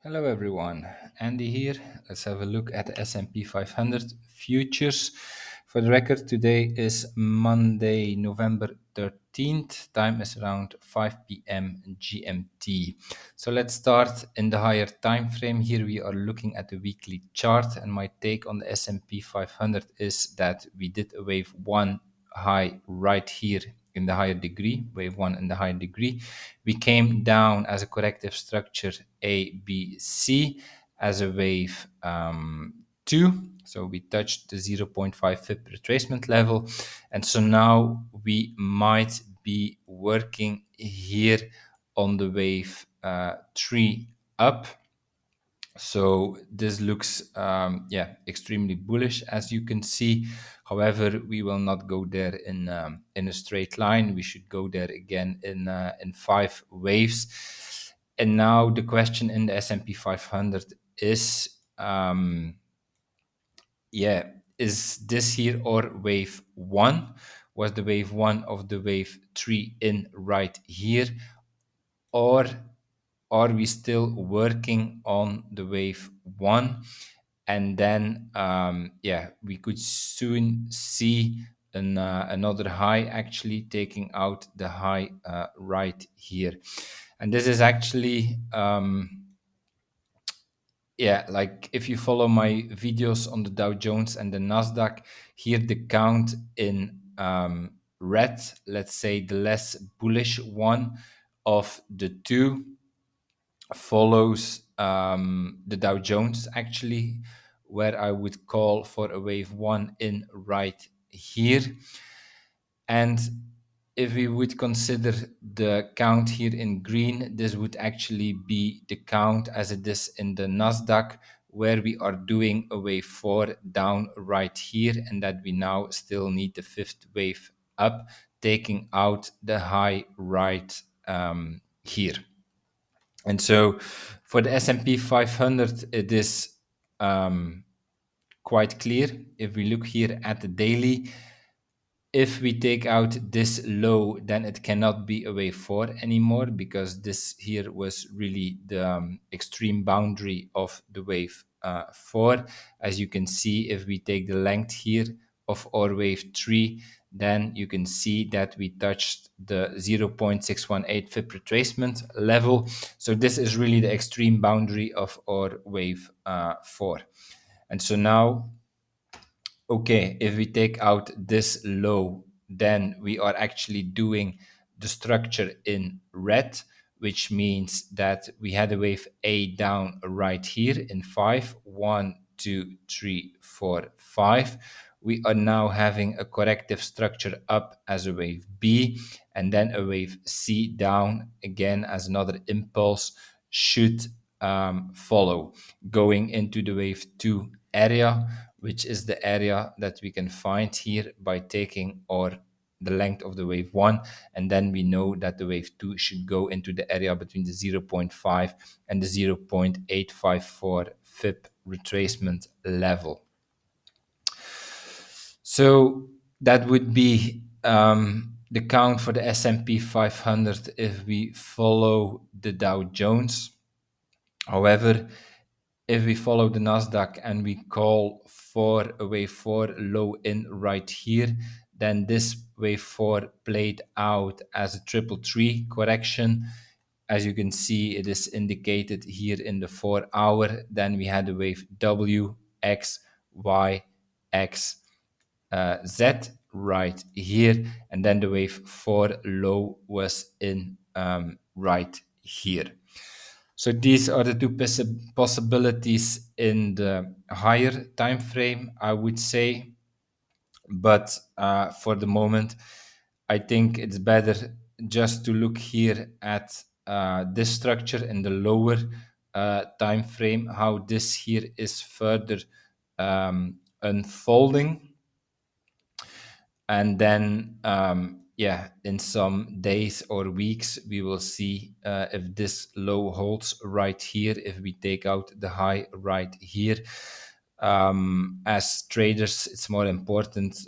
Hello everyone, Andy here. Let's have a look at the S&P 500 futures. For the record, today is Monday, November 13th. Time is around 5 p.m. GMT. So let's start in the higher time frame. Here we are looking at the weekly chart, and my take on the S&P 500 is that we did a wave 1 high right here in the higher degree, wave 1 in the higher degree. We came down as a corrective structure A, B, C as a wave 2. So we touched the 0.5 FIP retracement level. And so now we might be working here on the wave 3 up. So this looks, extremely bullish, as you can see. However, we will not go there in a straight line. We should go there again in 5 waves. And now the question in the S&P 500 is, is this here or wave 1? Was the wave 1 of the wave 3 in right here? Or are we still working on the wave 1? And then, we could soon see another high actually taking out the high right here. And this is actually, like if you follow my videos on the Dow Jones and the Nasdaq, here the count in red, let's say the less bullish one of the two, follows the Dow Jones actually, where I would call for a wave 1 in right here. And if we would consider the count here in green, this would actually be the count as it is in the Nasdaq, where we are doing a wave 4 down right here, and that we now still need the 5th wave up, taking out the high right here. And so for the S&P 500, it is quite clear. If we look here at the daily, if we take out this low, then it cannot be a wave 4 anymore, because this here was really the extreme boundary of the wave 4. As you can see, if we take the length here of our wave 3, then you can see that we touched the 0.618 FIP retracement level. So this is really the extreme boundary of our wave 4. And so now, okay, if we take out this low, then we are actually doing the structure in red, which means that we had a wave A down right here in 5, 1, 2, 3, 4, 5. We are now having a corrective structure up as a wave B, and then a wave C down again as another impulse should follow, going into the wave 2 area, which is the area that we can find here by taking the length of the wave 1, and then we know that the wave 2 should go into the area between the 0.5 and the 0.854 FIP retracement level. So that would be the count for the S&P 500 if we follow the Dow Jones. However, if we follow the Nasdaq and we call for a wave 4 low in right here, then this wave 4 played out as a triple tree correction. As you can see, it is indicated here in the 4 hour. Then we had a wave W, X, Y, X, Z right here. And then the wave 4 low was in right here. So these are the two possibilities in the higher time frame, I would say. But for the moment, I think it's better just to look here at this structure in the lower time frame, how this here is further unfolding. And then, in some days or weeks, we will see if this low holds right here, if we take out the high right here. As traders, it's more important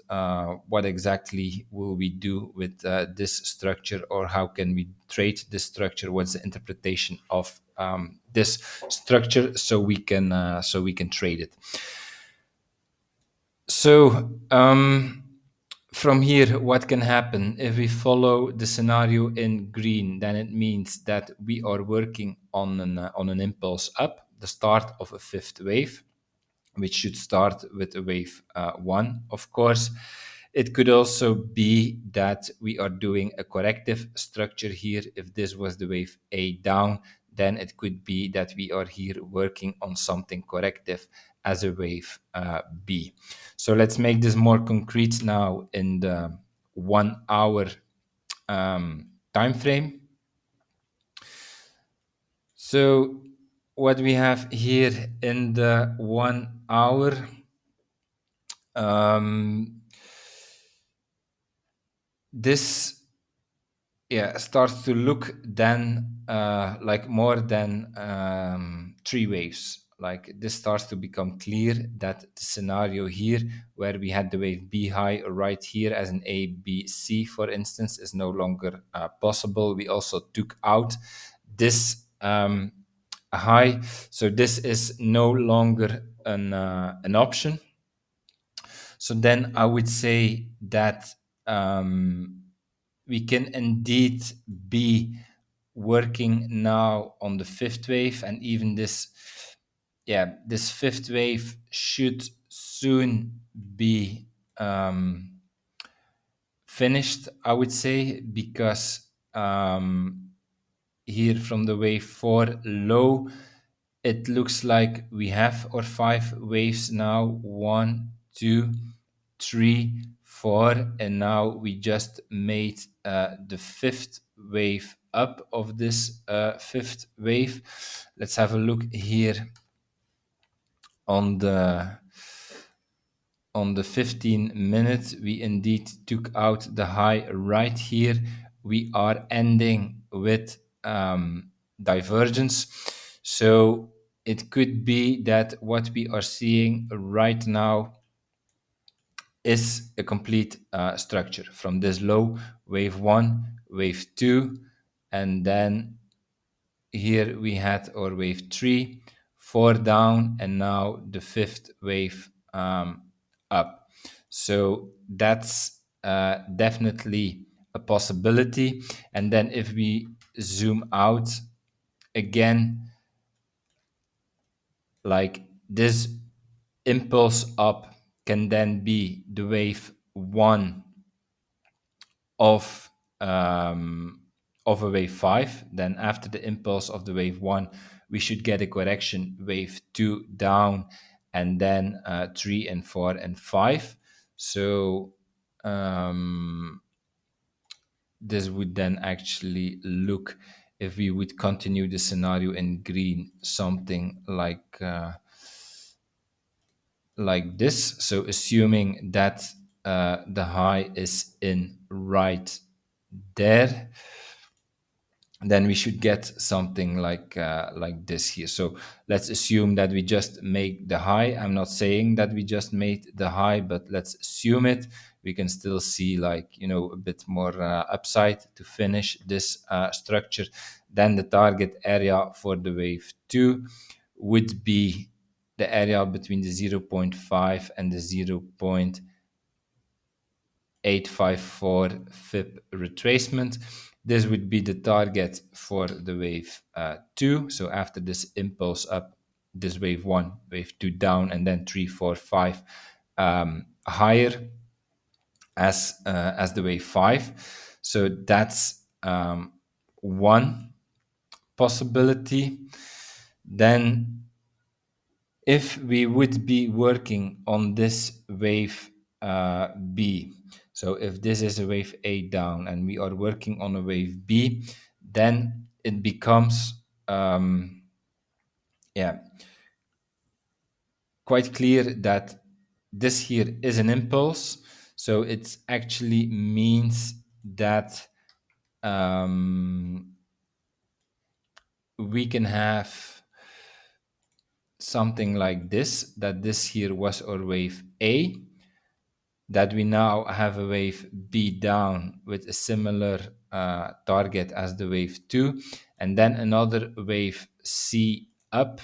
what exactly will we do with this structure, or how can we trade this structure? What's the interpretation of this structure so we can trade it. So from here, what can happen if we follow the scenario in green? Then it means that we are working on an impulse up, the start of a fifth wave, which should start with a wave 1, of course. It could also be that we are doing a corrective structure here. If this was the wave A down, then it could be that we are here working on something corrective as a wave B. So let's make this more concrete now in the 1 hour time frame. So what we have here in the 1 hour, this starts to look then like more than 3 waves. Like this starts to become clear that the scenario here where we had the wave B high right here as an A, B, C, for instance, is no longer possible. We also took out this high. So this is no longer an option. So then I would say that we can indeed be working now on the fifth wave, and even this fifth wave should soon be finished, I would say, because here from the wave 4 low, it looks like we have our 5 waves now, 1, 2, 3, 4, and now we just made the fifth wave up of this fifth wave. Let's have a look here on the 15 minutes. We indeed took out the high right here. We are ending with divergence. So it could be that what we are seeing right now is a complete structure from this low, wave 1, wave 2, and then here we had our wave 3, 4 down, and now the fifth wave up. So that's definitely a possibility. And then if we zoom out again, like this impulse up can then be the wave 1 of a wave 5. Then after the impulse of the wave 1, we should get a correction, wave 2 down, and then 3 and 4 and 5. So this would then actually look, if we would continue the scenario in green, something like this. So assuming that the high is in right there, then we should get something like this here. So let's assume that we just make the high. I'm not saying that we just made the high, but let's assume it. We can still see a bit more upside to finish this structure. Then the target area for the wave 2 would be the area between the 0.5 and the 0.854 FIB retracement. This would be the target for the wave 2. So after this impulse up, this wave 1, wave 2 down, and then 3, 4, 5 higher as the wave 5. So that's one possibility. Then if we would be working on this wave B, so if this is a wave A down and we are working on a wave B, then it becomes quite clear that this here is an impulse. So it actually means that we can have something like this, that this here was our wave A, that we now have a wave B down with a similar target as the wave 2, and then another wave C up,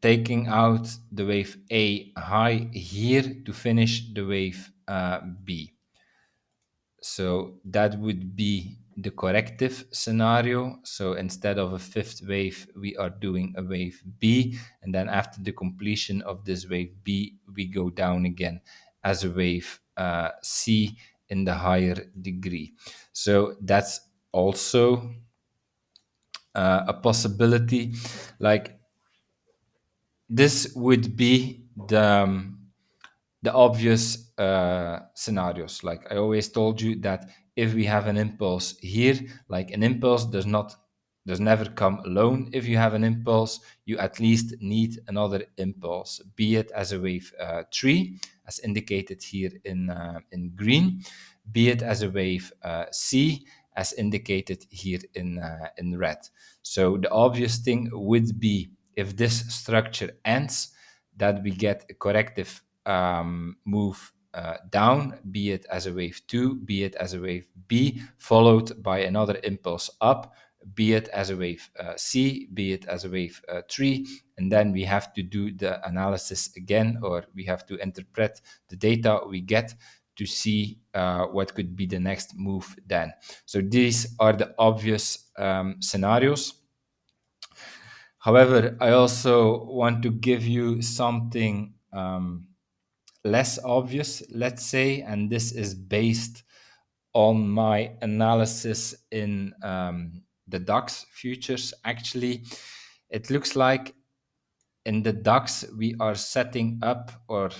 taking out the wave A high here to finish the wave B. So that would be the corrective scenario. So instead of a fifth wave, we are doing a wave B. And then after the completion of this wave B, we go down again as a wave C in the higher degree. So that's also a possibility. Like, this would be the obvious scenarios. Like I always told you, that if we have an impulse here, like an impulse does never come alone. If you have an impulse, you at least need another impulse, be it as a wave 3, as indicated here in green, be it as a wave C, as indicated here in red. So the obvious thing would be, if this structure ends, that we get a corrective move down, be it as a wave 2, be it as a wave B, followed by another impulse up, be it as a wave C, be it as a wave 3, and then we have to do the analysis again, or we have to interpret the data we get to see what could be the next move then. So these are the obvious scenarios. However, I also want to give you something less obvious, let's say, and this is based on my analysis in the DAX futures. Actually, it looks like in the DAX we are setting up, or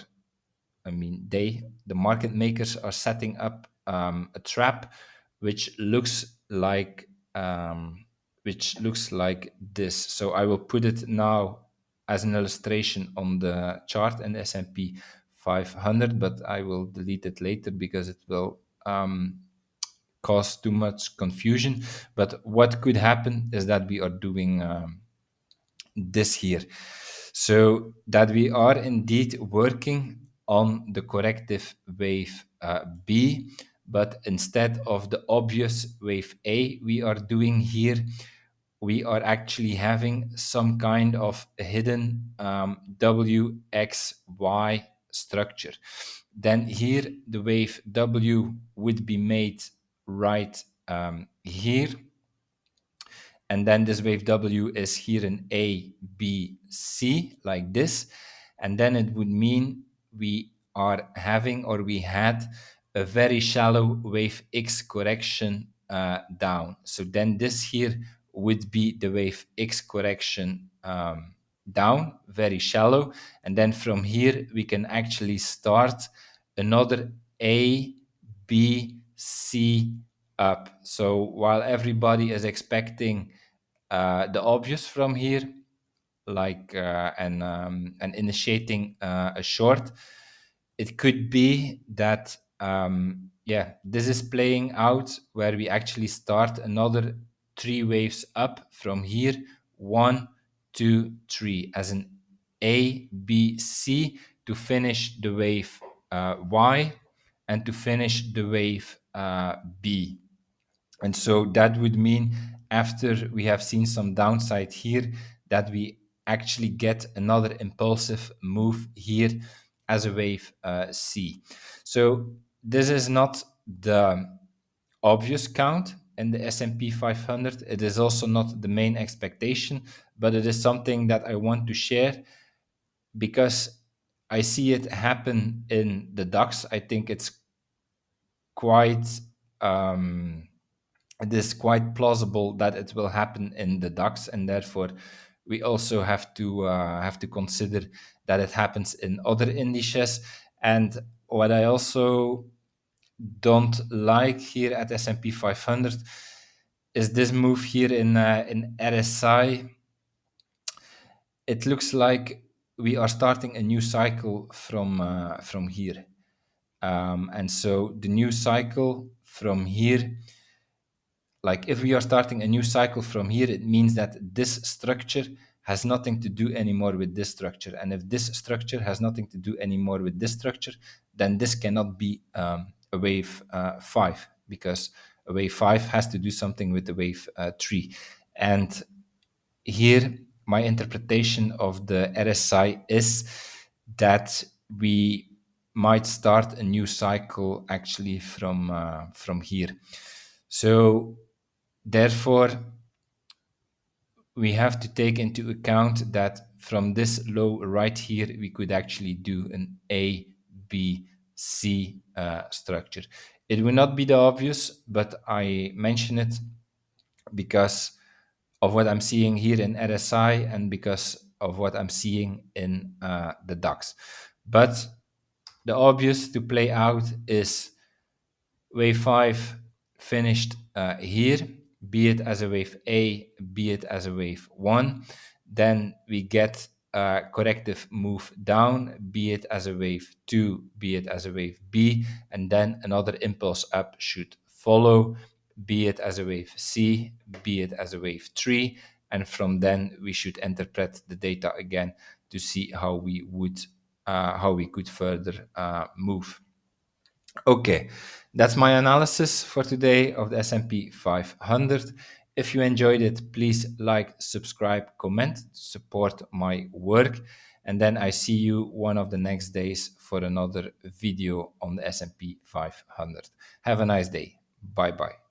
the market makers are setting up a trap which looks like this. So I will put it now as an illustration on the chart in the S&P 500, but I will delete it later because it will cause too much confusion. But what could happen is that we are doing this here. So that we are indeed working on the corrective wave B, but instead of the obvious wave A we are doing here, we are actually having some kind of hidden WXY structure. Then here the wave W would be made right here, and then this wave W is here in A, B, C, like this. And then it would mean we are having, or we had, a very shallow wave X correction down. So then this here would be the wave X correction down, very shallow. And then from here, we can actually start another A, B, C up. So while everybody is expecting the obvious from here, like and initiating a short, it could be that this is playing out where we actually start another 3 waves up from here, 1, 2, 3, as an A, B, C, to finish the wave Y, and to finish the wave B. And so that would mean, after we have seen some downside here, that we actually get another impulsive move here as a wave C. So this is not the obvious count in the S&P 500. It is also not the main expectation, but it is something that I want to share because I see it happen in the DAX. I think it's quite it is quite plausible that it will happen in the DAX, and therefore we also have to consider that it happens in other indices. And what I also don't like here at S&P 500 is this move here in RSI. It looks like we are starting a new cycle from here, and so the new cycle from here, like if we are starting a new cycle from here, it means that this structure has nothing to do anymore with this structure. And if this structure has nothing to do anymore with this structure, then this cannot be a wave 5, because a wave 5 has to do something with the wave 3. And here, my interpretation of the RSI is that we might start a new cycle actually from here. So therefore, we have to take into account that from this low right here, we could actually do an A, B, C structure. It will not be the obvious, but I mention it because of what I'm seeing here in RSI and because of what I'm seeing in the DAX. But the obvious to play out is wave 5 finished here, be it as a wave A, be it as a wave 1. Then we get a corrective move down, be it as a wave 2, be it as a wave B, and then another impulse up should follow, be it as a wave C, be it as a wave 3. And from then we should interpret the data again to see how we could further move. Okay, that's my analysis for today of the S&P 500. If you enjoyed it, please like, subscribe, comment, support my work. And then I see you one of the next days for another video on the S&P 500. Have a nice day. Bye-bye.